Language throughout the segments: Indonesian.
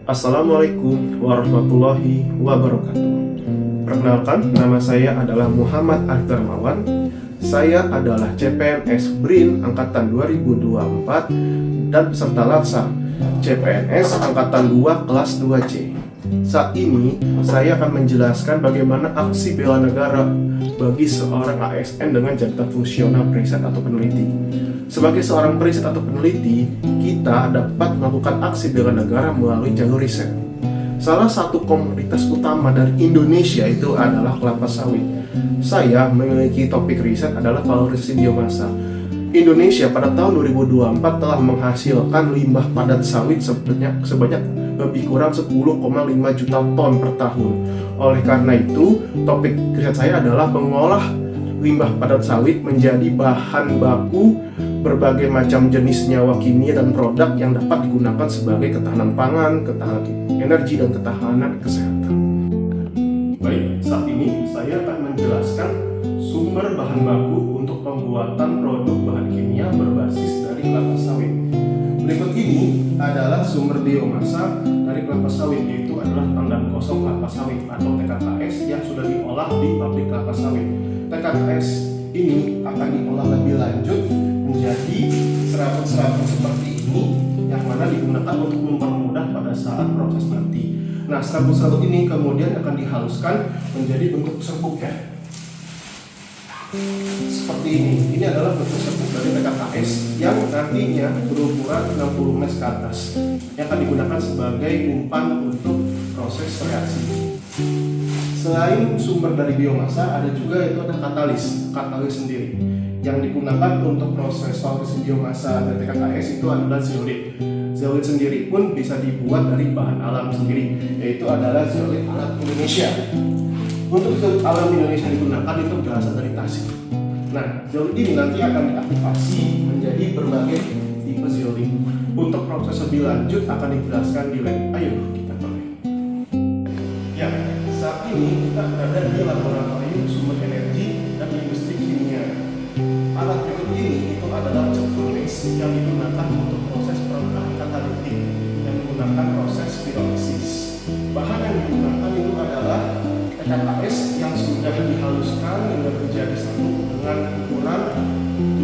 Assalamualaikum warahmatullahi wabarakatuh. Perkenalkan, nama saya adalah Muhammad Arif Darmawan. Saya adalah CPNS BRIN Angkatan 2024 dan peserta latsar CPNS Angkatan 2 Kelas 2C. Saat ini, saya akan menjelaskan bagaimana aksi bela negara bagi seorang ASN dengan jabatan fungsional periset atau peneliti. Sebagai seorang periset atau peneliti, kita dapat melakukan aksi bela negara melalui jalur riset. Salah satu komoditas utama dari Indonesia itu adalah kelapa sawit. Saya memiliki topik riset adalah valorisasi biomasa. Indonesia pada tahun 2024 telah menghasilkan limbah padat sawit sebanyak lebih kurang 10,5 juta ton per tahun. Oleh karena itu, topik riset saya adalah mengolah limbah padat sawit menjadi bahan baku berbagai macam jenis senyawa kimia dan produk yang dapat digunakan sebagai ketahanan pangan, ketahanan energi, dan ketahanan kesehatan. Baik, saat ini saya akan menjelaskan sumber bahan baku untuk pembuatan produk bahan kimia berbasis dari kelapa sawit. Berikut ini adalah sumber biomasa dari kelapa sawit, yaitu adalah tandan kosong kelapa sawit atau TKKS yang sudah diolah di pabrik kelapa sawit. TKKS ini akan diolah lebih lanjut menjadi serabut-serabut seperti ini yang mana digunakan untuk mempermudah pada saat proses nanti. Nah, serabut-serabut ini kemudian akan dihaluskan menjadi bentuk serbuk ya. Seperti ini. Ini adalah bentuk serbuk dari TKKS yang nantinya berukuran 60 meter ke atas yang akan digunakan sebagai umpan untuk proses reaksi. Selain sumber dari biomasa, ada juga itu ada katalis sendiri yang digunakan untuk proses valorisasi biomasa dari TKKS itu adalah zeolit. Zeolit sendiri pun bisa dibuat dari bahan alam sendiri, yaitu adalah zeolit alam Indonesia. Untuk zeolit alam Indonesia digunakan itu berasal dari Tasik. Nah, zeolit ini nanti akan diaktifasi menjadi berbagai tipe zeolit. Untuk proses lebih lanjut akan dijelaskan di lab. Ayo kita mulai. Ya, saat ini kita berada di laboratorium sumber energi dan industri kimia. Alat berikut ini itu adalah cat furnace yang digunakan untuk proses perubahan katalitik yang menggunakan proses pirolisis. Bahan yang digunakan itu adalah TKKS yang sudah dihaluskan hingga menjadi satu dengan ukuran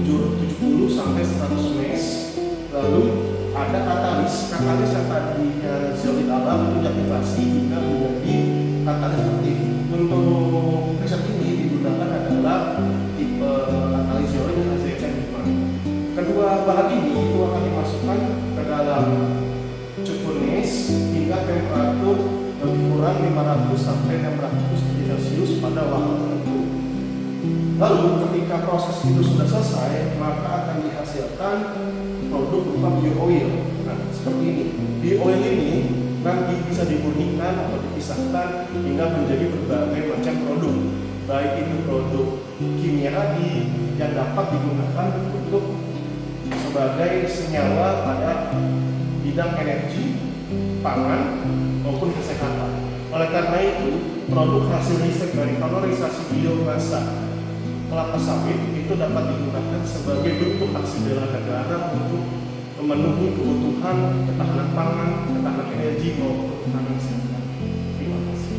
70 sampai 100 mes. Lalu ada katalis yang tadinya zeolit alam itu diaktifasi hingga menjadi katalis aktif. Untuk riset ini digunakan adalah tipe katalis zeolit HZN5. Kedua bahan ini itu akan dimasukkan ke dalam cut furnace hingga temperatur lebih kurang 500 sampai 600 derajat Celcius pada waktu tertentu. Lalu ketika proses itu sudah selesai, maka akan dihasilkan produk berupa bio-oil. Nah, seperti ini. Bio-oil ini nanti bisa dimurnikan atau dipisahkan hingga menjadi berbagai macam produk, baik itu produk kimia tadi yang dapat digunakan untuk sebagai senyawa pada bidang energi, pangan, maupun kesehatan. Oleh karena itu, produk hasil riset dari valorisasi biomasa kelapa sawit itu dapat digunakan sebagai bentuk aksi bela negara untuk memenuhi kebutuhan ketahanan pangan, ketahanan energi, maupun ketahanan kesehatan. Terima kasih.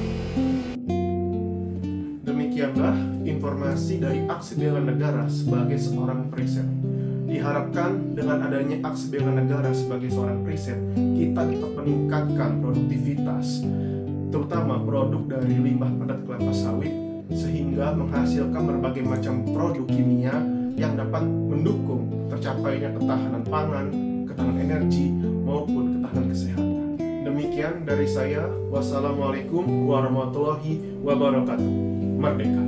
Demikianlah informasi dari aksi bela negara sebagai seorang periset. Diharapkan dengan adanya aksi bela negara sebagai seorang periset, kita dapat meningkatkan produktivitas, terutama produk dari limbah padat kelapa sawit, sehingga menghasilkan berbagai macam produk kimia yang dapat mendukung tercapainya ketahanan pangan, ketahanan energi, maupun ketahanan kesehatan. Demikian dari saya. Wassalamualaikum warahmatullahi wabarakatuh. Merdeka!